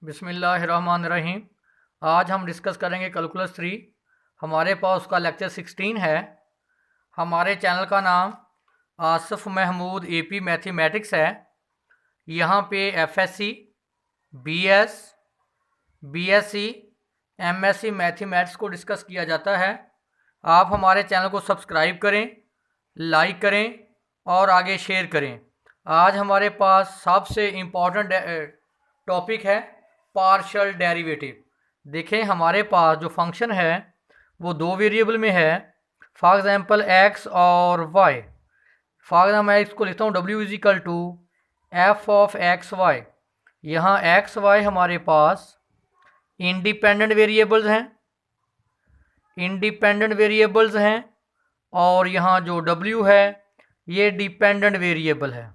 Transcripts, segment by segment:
बिस्मिल्लाहिर्रहमानिर्रहीम। आज हम डिस्कस करेंगे कैलकुलस 3। हमारे पास उसका लेक्चर 16 है। हमारे चैनल का नाम आसिफ महमूद एपी मैथमेटिक्स है। यहाँ पे FSc, BS, BSc, MSc mathematics को डिस्कस किया जाता है। आप हमारे चैनल को सब्सक्राइब करें, लाइक करें और आगे शेयर करें। आज हमारे पास सबसे इम्पॉर्टेंट टॉपिक है पार्शियल डेरिवेटिव। देखें, हमारे पास जो फंक्शन है वो दो वेरिएबल में है। फॉर एग्जांपल एक्स और वाई। फॉर एग्जाम्पल मैं इसको लिखता हूँ w is equal to f of x y. यहाँ एक्स वाई हमारे पास इंडिपेंडेंट वेरिएबल्स हैं, और यहाँ जो w है ये डिपेंडेंट वेरिएबल है।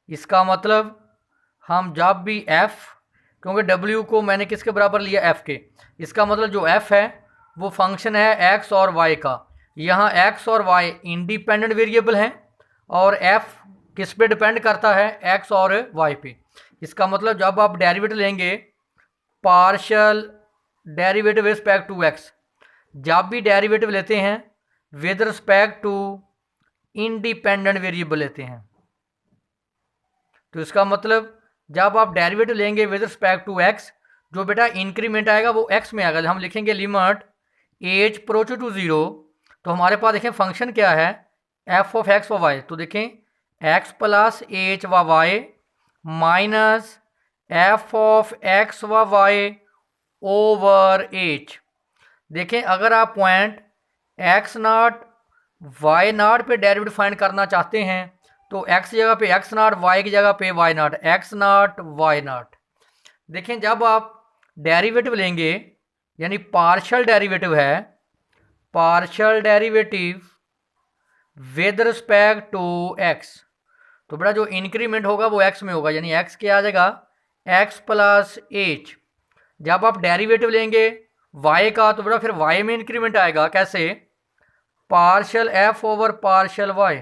इसका मतलब हम जब भी f, क्योंकि w को मैंने किसके बराबर लिया, f के, इसका मतलब जो f है वो फंक्शन है x और y का। यहाँ x और y इंडिपेंडेंट वेरिएबल हैं और f किस पे डिपेंड करता है, x और y पे। इसका मतलब जब आप डेरिवेटिव लेंगे partial derivative with respect to x, जब भी डेरिवेटिव लेते हैं with respect to independent variable लेते हैं, तो इसका मतलब जब आप डेरिवेटिव लेंगे विद रिस्पेक्ट टू x, जो बेटा इंक्रीमेंट आएगा वो x में आएगा। हम लिखेंगे लिमिट एज अप्रोच टू 0, तो हमारे पास देखें फंक्शन क्या है, f ऑफ x व y। तो देखें x प्लस एच व y minus f of x व y ओवर एच। देखें, अगर आप point x not y not पे डेरिवेटिव फाइंड करना चाहते हैं तो x जगह पे x नॉट, y की जगह पे y naught, x not y naught. देखें, जब आप डेरिवेटिव लेंगे यानी पार्शियल डेरिवेटिव है, partial derivative with respect to x, तो बेटा जो इंक्रीमेंट होगा वो x में होगा, यानी x क्या आ जाएगा, x प्लस एच। जब आप डेरिवेटिव लेंगे y का तो बेटा फिर y में इंक्रीमेंट आएगा। कैसे, partial f over partial y,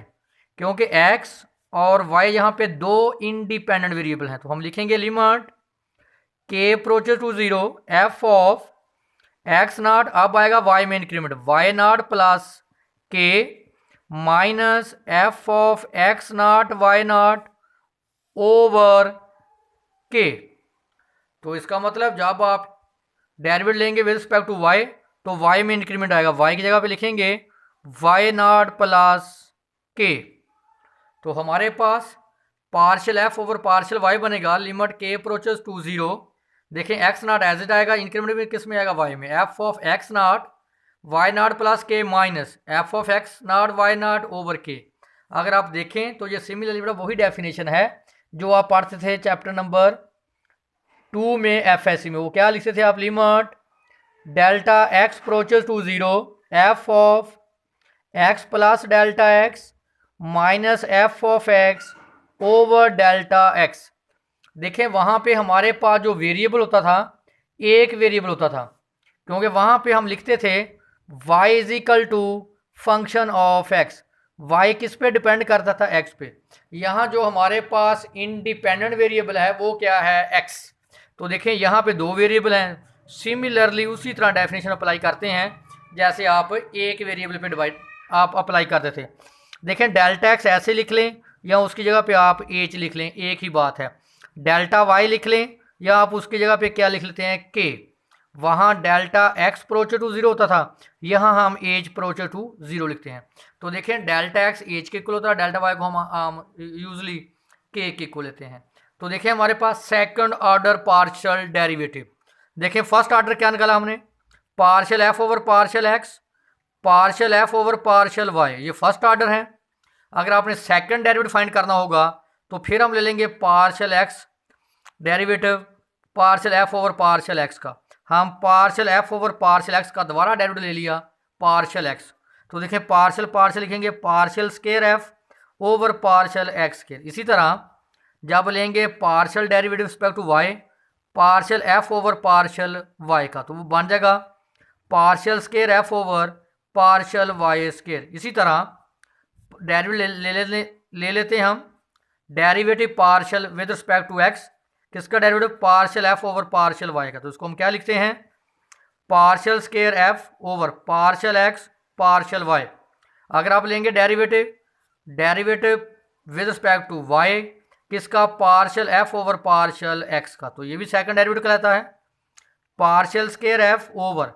क्योंकि x और y यहाँ पे दो इंडिपेंडेंट वेरिएबल हैं। तो हम लिखेंगे limit k approaches to 0 f of x naught, अब आएगा y में increment, y not plus k minus f of x not y not over k। तो इसका मतलब जब आप डेरिवेटिव लेंगे विद रिस्पेक्ट टू y तो y में इंक्रीमेंट आएगा, y की जगह पे लिखेंगे y नॉट प्लस k। तो हमारे पास partial f over partial y बनेगा लिमिट k अप्रोचेस टू 0। देखें x नॉट एज इट आएगा, इंक्रीमेंट में किस में आएगा, y में, f of x not y not plus k minus f of x not y not over k। अगर आप देखें तो ये सिमिलरली वही डेफिनेशन है जो आप पढ़ते थे चैप्टर नंबर 2 में एफएससी में। वो क्या लिखते थे आप, limit delta x approaches to 0 f of x plus delta x minus f of x over delta x। देखें, वहाँ पे हमारे पास जो वेरिएबल होता था एक वेरिएबल होता था, क्योंकि वहाँ पे हम लिखते थे y is equal to function of x। y किस पे डिपेंड करता था, x पे। यहाँ जो हमारे पास इंडिपेंडेंट वेरिएबल है वो क्या है, x। तो देखें यहाँ पे दो वेरिएबल हैं, सिमिलरली उसी तरह डेफिनेशन अप्लाई करते हैं जैसे आप एक वेरिएबल पे डिवाइड आप अप्लाई करते थे। देखें, डेल्टा x ऐसे लिख लें या उसकी जगह पे आप h लिख लें, एक ही बात है। डेल्टा y लिख लें या आप उसकी जगह पे क्या लिख लेते हैं, k। वहाँ डेल्टा x अप्रोच टू 0 होता था, यहाँ हम h अप्रोच टू 0 लिखते हैं। तो देखें, डेल्टा x h के इक्वल होता है, डेल्टा y को हम यूजली k के इक्वल लेते हैं। तो देखें हमारे पास सेकंड ऑर्डर पार्शियल डेरिवेटिव। देखें फर्स्ट ऑर्डर क्या निकाला हमने, partial f over partial x, partial f over partial y, ये फर्स्ट ऑर्डर है। अगर आपने सेकंड डेरिवेटिव फाइंड करना होगा तो फिर हम ले लेंगे partial x derivative partial f over partial x का। हम partial f over partial x का दोबारा डेरिवेटिव ले लिया पार्शियल x, तो देखें पार्शियल पार्शियल लिखेंगे partial square f over partial x square. इसी तरह जब लेंगे partial derivative respect to y, partial f over partial y का, तो वो बन जाएगा partial square f over partial y square. इसी तरह डेरिवेटिव ले लेते हैं हम derivative partial with respect to x, किसका derivative, partial f over partial y का। तो इसको हम क्या लिखते हैं, partial square f over partial x partial y. अगर आप लेंगे derivative with respect to y किसका, partial f over partial x का, तो ये भी सेकंड डेरिवेटिव कहलाता है। Partial square f over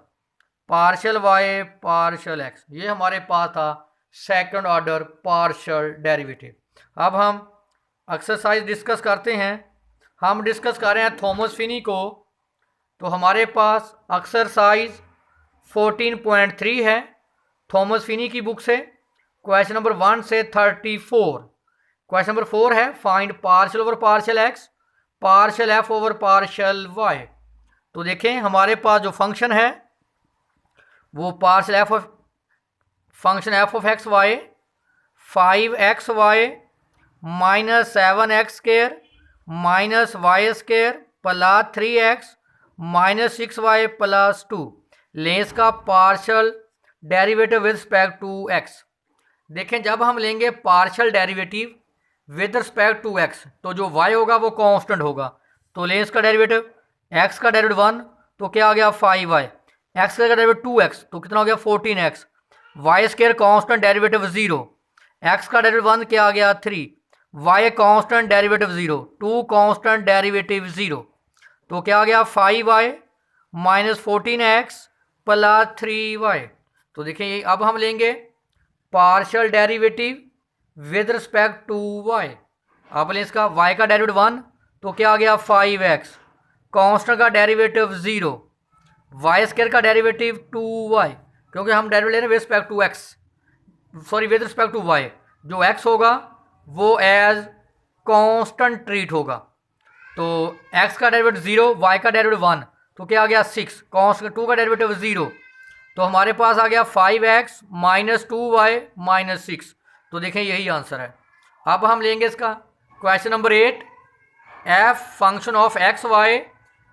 partial y partial x, ये हमारे पास था सेकंड ऑर्डर पार्शियल डेरिवेटिव। अब हम एक्सरसाइज डिस्कस करते हैं। हम डिस्कस कर रहे हैं थॉमस फिनी को। तो हमारे पास एक्सरसाइज 14.3 है थॉमस फिनी की बुक से, क्वेश्चन नंबर 1 से 34। क्वेश्चन नंबर 4 है find partial over partial x partial f over partial y. तो देखें हमारे पास जो फंक्शन है वो partial f of function f of x y 5x y minus 7x square minus y square plus 3x minus 6y plus 2 ln का partial derivative with respect to x। देखें जब हम लेंगे partial derivative with respect to x तो जो y होगा वो constant होगा। तो लेंस का डेरिवेटिव x का डेरिवेटिव 1 तो क्या आ गया 5y, x का डेरिवेटिव 2x तो कितना हो गया 14x, y square constant derivative 0, x का डेरिवेटिव 1 क्या आ गया 3, y constant derivative 0, 2 constant derivative 0 तो क्या आ गया 5y minus 14x plus 3y। तो देखिए अब हम लेंगे partial derivative with respect to y। अब लें इसका y का डेरिवेटिव 1 तो क्या आ गया 5x, कांस्टेंट का डेरिवेटिव 0, वाई स्केयर का डेरिवेटिव 2y क्योंकि हम डेरिवेटिव ले रहे हैं with respect to x, sorry with respect to y। जो x होगा वो एज कांस्टेंट ट्रीट होगा। तो x का डेरिवेटिव 0, y का डेरिवेटिव 1 तो क्या आ गया 6, कांस्टेंट 2 का डेरिवेटिव 0 तो हमारे पास आ गया 5x माइनस 2y माइनस 6। तो देखें यही आंसर है। अब हम लेंगे इसका question number 8 f function of x y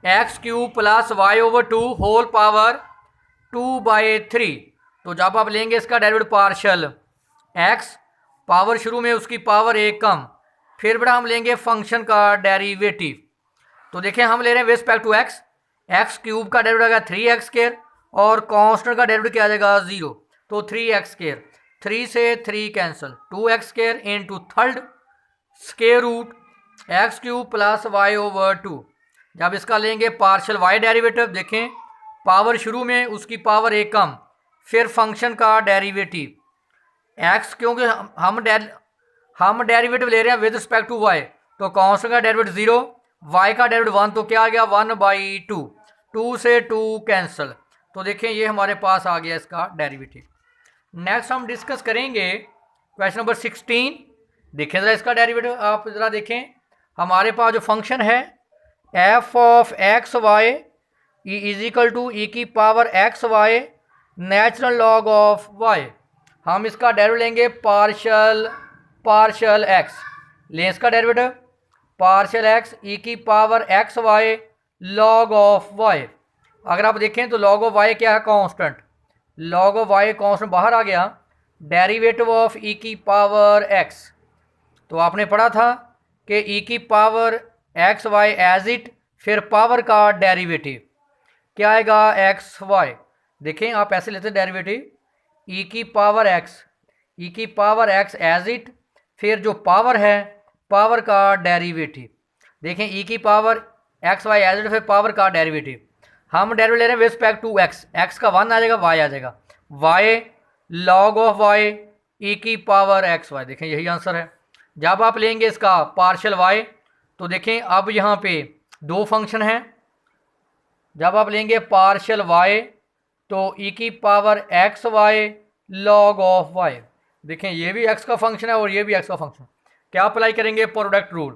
x cube plus y over 2 whole power 2/3। तो जब आप लेंगे इसका डेरिवेटिव पार्शियल x पावर शुरू में उसकी पावर 1 कम, फिर बेटा हम लेंगे फंक्शन का डेरिवेटिव। तो देखें हम ले रहे हैं with respect to x, x cube का डेरिवेटिव आएगा 3x स्केयर और कांस्टेंट का डेरिवेटिव क्या आ जाएगा 0 तो 3x स्केयर, 3 से 3 cancel, 2x square into third square root x cube plus y over 2। जब इसका लेंगे पार्शियल वाई डेरिवेटिव, देखें पावर शुरू में उसकी पावर 1 कम, फिर फंक्शन का डेरिवेटिव एक्स क्योंकि हम डेरिवेटिव ले रहे हैं विद रिस्पेक्ट टू वाई तो कांस्टेंट का डेरिवेटिव 0, वाई का डेरिवेटिव 1 तो क्या आ गया 1/2, 2 से 2 कैंसिल। तो देखें ये हमारे पास आ गया इसका डेरिवेटिव। नेक्स्ट हम डिस्कस करेंगे क्वेश्चन नंबर 16। देखें ज़रा इसका डेरिवेटिव, आप ज़रा देखें हमारे पास जो फंक्शन है f of x y is equal to e की power x y natural log of y. हम इसका डेरिवेटिव लेंगे पार्शियल एक्स, लें इसका डेरिवेटिव पार्शियल एक्स ई की power x y log of y. अगर आप देखें तो लॉग ऑफ वाई क्या है constant, log of y constant बाहर आ गया, डेरिवेटिव ऑफ ई की पावर एक्स। तो आपने पढ़ा था कि ई की power x y as it फिर पावर का डेरिवेटिव क्या आएगा एक्स वाई। देखें आप ऐसे लेते हैं डेरिवेटिव ई की पावर एक्स एज इट फिर जो पावर है पावर का डेरिवेटिव। देखें ई की power x y as it फिर पावर का डेरिवेटिव, हम डेरिवेटिव ले रहे हैं विद रिस्पेक्ट टू एक्स का 1 आ जाएगा y आ जाएगा, y लॉग ऑफ y ई की पावर एक्स वाई। देखें यही आंसर है। जब आप लेंगे इसका पार्शियल y तो देखें अब यहाँ पे दो फंक्शन हैं, जब आप लेंगे पार्शियल y तो ई की power x y log of y। देखें ये भी x का फंक्शन है और ये भी x का फंक्शन। क्या अप्लाई करेंगे product rule,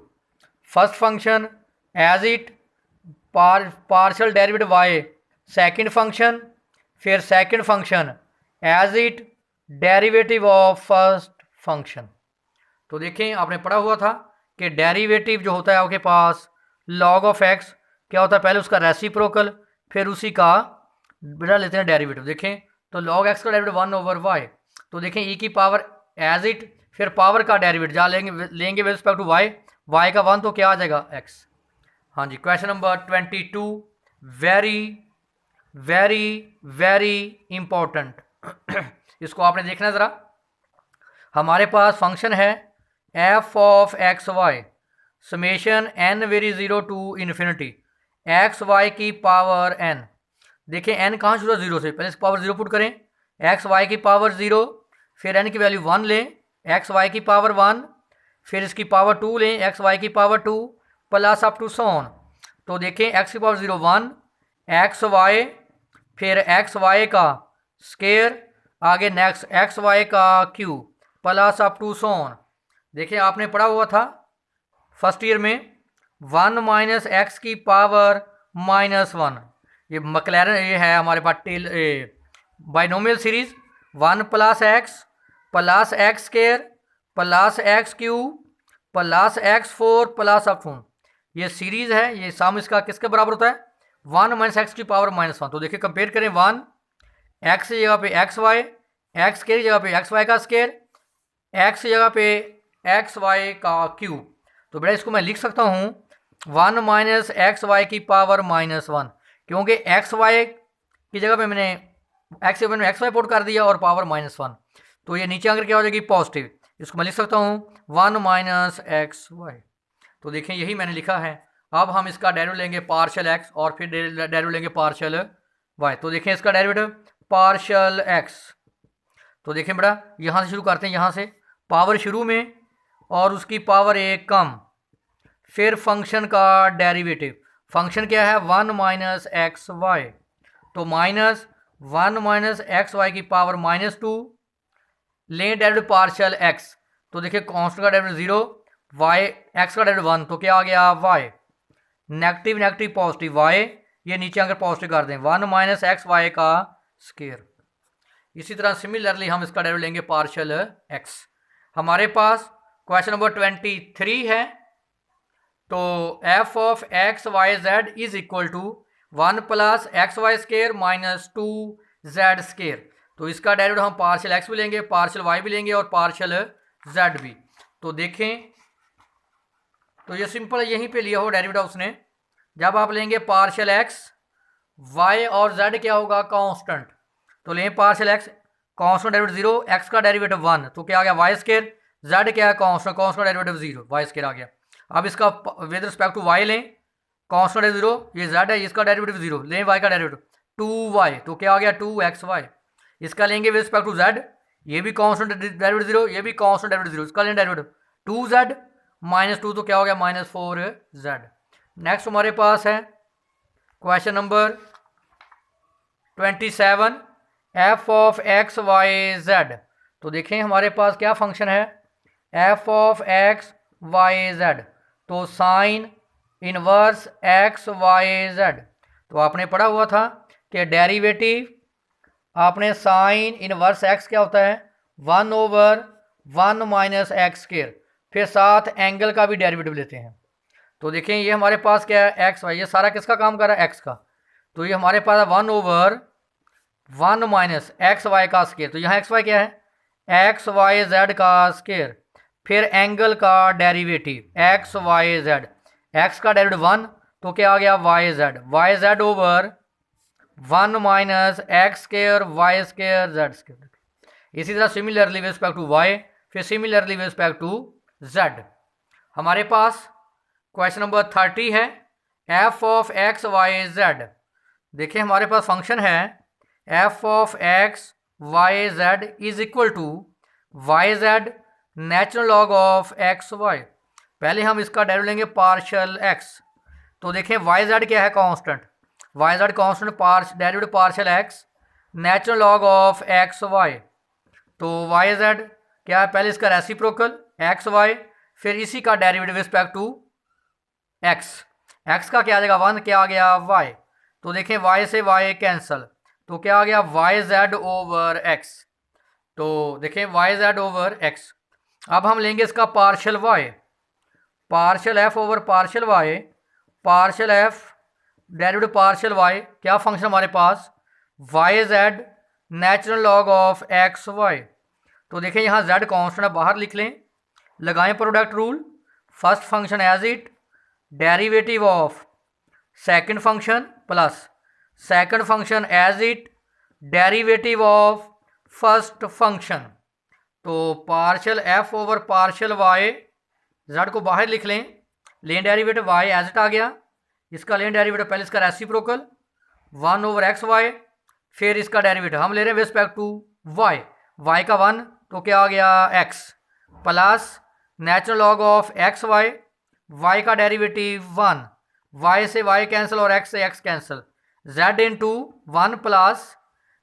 first function as it partial derivative y, second function फिर second function as it derivative of first function. तो देखें आपने पढ़ा हुआ था कि डेरिवेटिव जो होता है आपके पास लॉग ऑफ एक्स क्या होता है, पहले उसका रेसिप्रोकल फिर उसी का बेटा लेते हैं डेरिवेटिव। देखें तो लॉग एक्स का डेरिवेटिव 1 ओवर वाई, तो देखें ई की पावर एज इट फिर पावर का डेरिवेटिव जहाँ लेंगे with respect to y, y का 1 तो क्या आ जाएगा एक्स। हाँ जी, question number 22, very very very important. इसको आपने देखना ज़रा। हमारे पास फंक्शन है f of x y summation n vary zero to infinity x y की पावर एन। देखें एन कहाँ शुरू है, ज़ीरो से। पहले इसकी पावर ज़ीरो पुट करें, एक्स वाई की पावर ज़ीरो, फिर एन की वैल्यू वन लें, एक्स वाई की पावर वन, फिर इसकी पावर टू लें, एक्स वाई की power two, plus up to so on. तो देखें एक्स की power zero one, x y, फिर एक्स वाई का स्केयर, आगे नेक्स्ट एक्स वाई का cube, plus up to so on. देखिए आपने पढ़ा हुआ था फर्स्ट ईयर में, वन माइनस एक्स की पावर माइनस वन। ये मैक्लैरन ये है हमारे पास Taylor binomial series, one plus x square plus x cube plus x four plus up to. ये सीरीज है, ये सम इसका किसके बराबर होता है, वन माइनस एक्स की पावर माइनस वन। तो देखिए कंपेयर करें, वन एक्स की जगह पे एक्स वाई, एक्स की जगह पे एक्स वाई का स्केयर, एक्स की जगह पे एक्स वाई का क्यू। तो बेटा इसको मैं लिख सकता हूँ वन माइनस एक्स वाई की पावर माइनस वन, क्योंकि एक्स वाई की जगह पे मैंने एक्स वाई पुट कर दिया और पावर माइनस वन। तो ये नीचे आकर क्या हो जाएगी, पॉजिटिव। इसको मैं लिख सकता हूँ वन माइनस एक्स वाई। तो देखें यही मैंने लिखा है। अब हम इसका डेरिवेटिव लेंगे पार्शियल एक्स और फिर डेरिवेटिव लेंगे पार्शियल वाई। तो देखें इसका डेरिवेटिव पार्शियल एक्स। तो देखें बेटा यहाँ से शुरू करते हैं, यहाँ से पावर शुरू में और उसकी पावर एक कम, फिर फंक्शन का डेरिवेटिव। फंक्शन क्या है, वन माइनस एक्स वाई। तो minus one minus x y की पावर माइनस टू, लें डेरिवेटिव पार्शियल एक्स। तो देखिए कांस्टेंट का डेरिवेटिव जीरो, वाई एक्स का डेरिवेटिव वन, तो क्या आ गया y, negative negative positive y, ये नीचे आकर पॉजिटिव कर दें, वन माइनस एक्स वाई का स्केयर। इसी तरह सिमिलरली हम इसका डेरिवेटिव लेंगे पार्शियल एक्स। हमारे पास क्वेश्चन नंबर 23 है। तो f of x y z is equal to one plus x y square minus two z square. तो इसका डेरिवेटिव हम पार्शियल एक्स भी लेंगे, पार्शियल वाई भी लेंगे और पार्शियल जेड भी। तो देखें तो ये सिंपल यहीं पे लिया हो डेरिवेटिव उसने। जब आप लेंगे पार्शियल एक्स, वाई और जेड क्या होगा, कांस्टेंट। तो लें partial x, constant derivative zero, x का डेरिवेटिव वन, तो क्या आ गया वाई स्केयर, जेड क्या है constant, constant derivative zero, y square आ गया। अब इसका विद रिस्पेक्ट टू वाई लें, कांस्टेंट है जीरो, ये जेड है, इसका डेरिवेटिव जीरो, लें वाई का डेरिवेटिव टू वाई, तो क्या आ गया टू एक्स वाई। इसका लेंगे विद रिस्पेक्ट टू जेड, ये भी कांस्टेंट डेरिवेटिव जीरो, ये भी कांस्टेंट डेरिवेटिव जीरो, इसका लें derivative two Z minus two, तो क्या हो गया माइनस फोर जेड। नेक्स्ट हमारे पास है question number 27, f of x y z. तो देखें हमारे पास क्या फंक्शन है, f of x y z. तो sine inverse x y z. तो आपने पढ़ा हुआ था कि डेरिवेटिव आपने साइन इनवर्स एक्स क्या होता है, one over one minus x square, फिर साथ एंगल का भी डेरिवेटिव लेते हैं। तो देखें ये हमारे पास क्या है एक्स वाई, ये सारा किसका काम कर रहा है, एक्स का। तो ये हमारे पास one over one minus x y का स्क्वायर। तो यहाँ एक्स वाई क्या है, एक्स वाई जेड का स्क्वायर, फिर एंगल का derivative x y z, x का डेरिवेटिव वन, तो क्या आ गया y z over one minus x square y square z square. इसी तरह similarly with respect to y, फिर similarly with respect to z. हमारे पास क्वेश्चन नंबर 30 है, f of x y z. देखिए हमारे पास फंक्शन है f of x y z is equal to y z natural log of x y. पहले हम इसका डेरिवेटिव लेंगे पार्शियल एक्स। तो देखें वाई जेड क्या है constant, y z constant, derivative partial x natural log of x y. तो y z क्या है, पहले इसका रेसिप्रोकल एक्स वाई, फिर इसी का derivative respect to x, x का क्या आ जाएगा वन, क्या आ गया वाई। तो देखें वाई से वाई कैंसल, तो क्या आ गया वाई जेड ओवर एक्स। तो देखें वाई जेड ओवर एक्स। अब हम लेंगे इसका partial y, partial f over partial y, partial f derivative partial y, क्या फंक्शन हमारे पास y z natural log of x y. तो देखें यहाँ जेड कांस्टेंट है, बाहर लिख लें, लगाएं product rule, first function as it, derivative of second function plus second function as it derivative of first function. तो partial f over partial y, z को बाहर लिख लें, ln derivative y as it आ गया, इसका लेन डेरिवेटिव पहले इसका रेसिप्रोकल 1 ओवर एक्स वाई, फिर इसका डेरिवेटिव हम ले रहे हैं रिस्पेक्ट टू वाई, वाई का 1 तो क्या आ गया x, plus natural log of x y, y का डेरिवेटिव 1, वाई से वाई कैंसिल और एक्स से x cancel, z into 1 plus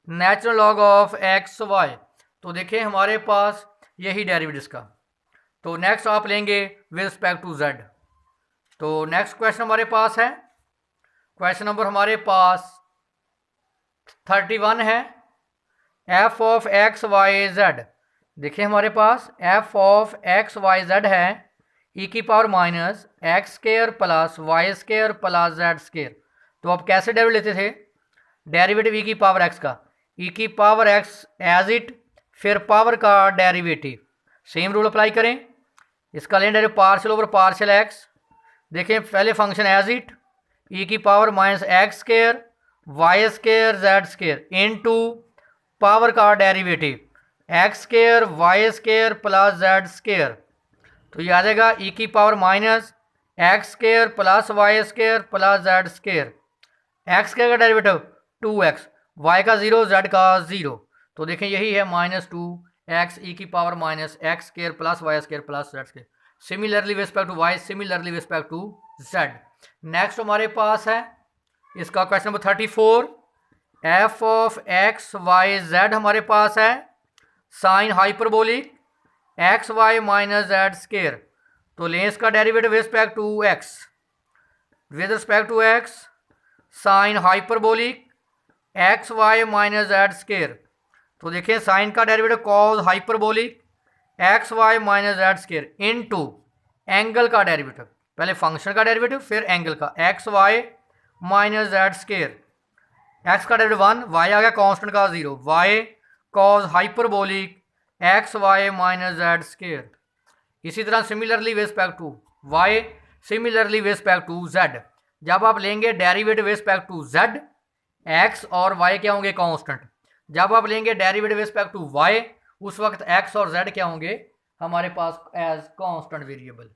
natural log of x y. तो देखिए हमारे पास यही डेरिवेटिव इसका। तो नेक्स्ट आप लेंगे विद रिस्पेक्ट टू जेड। तो नेक्स्ट क्वेश्चन हमारे पास है, क्वेश्चन नंबर हमारे पास 31 है, f of x y z. देखिए हमारे पास f of x y z है ई की power minus x square plus y square plus z square. तो आप कैसे डेरिवेटिव लेते थे, डेरिवेटिव ई की पावर एक्स का, ई की पावर एक्स एज इट, फिर पावर का डेरिवेटिव, सेम रूल अप्लाई करें, इसका ln derivative partial over partial x. देखें पहले फंक्शन एज इट, ई की power minus x square y square z square into power का derivative x square y square plus z square. तो ये आ जाएगा ई की power minus x square plus y square plus z square, x square का derivative 2x, Y का 0 Z का 0। तो देखें यही है -2x ई की power minus x square plus y square plus z square. Similarly with respect to y, similarly with respect to z. Next हमारे पास है इसका question number 34, f of x y z हमारे पास है sine hyperbolic x y minus z square. तो लें इसका derivative with respect to x, with respect to x sine hyperbolic x y minus z square. तो देखिए साइन का derivative cos hyperbolic x y minus z square into angle का derivative, पहले function का derivative फिर एंगल का, x y minus z square, x का derivative 1, y आ गया कांस्टेंट का 0, y cos hyperbolic x y minus z square. इसी तरह similarly with respect to y, similarly with respect to z. जब आप लेंगे derivative with respect to z, x और वाई क्या होंगे कांस्टेंट, जब आप लेंगे derivative with respect to y उस वक्त एक्स और जेड क्या होंगे हमारे पास एज कांस्टेंट वेरिएबल।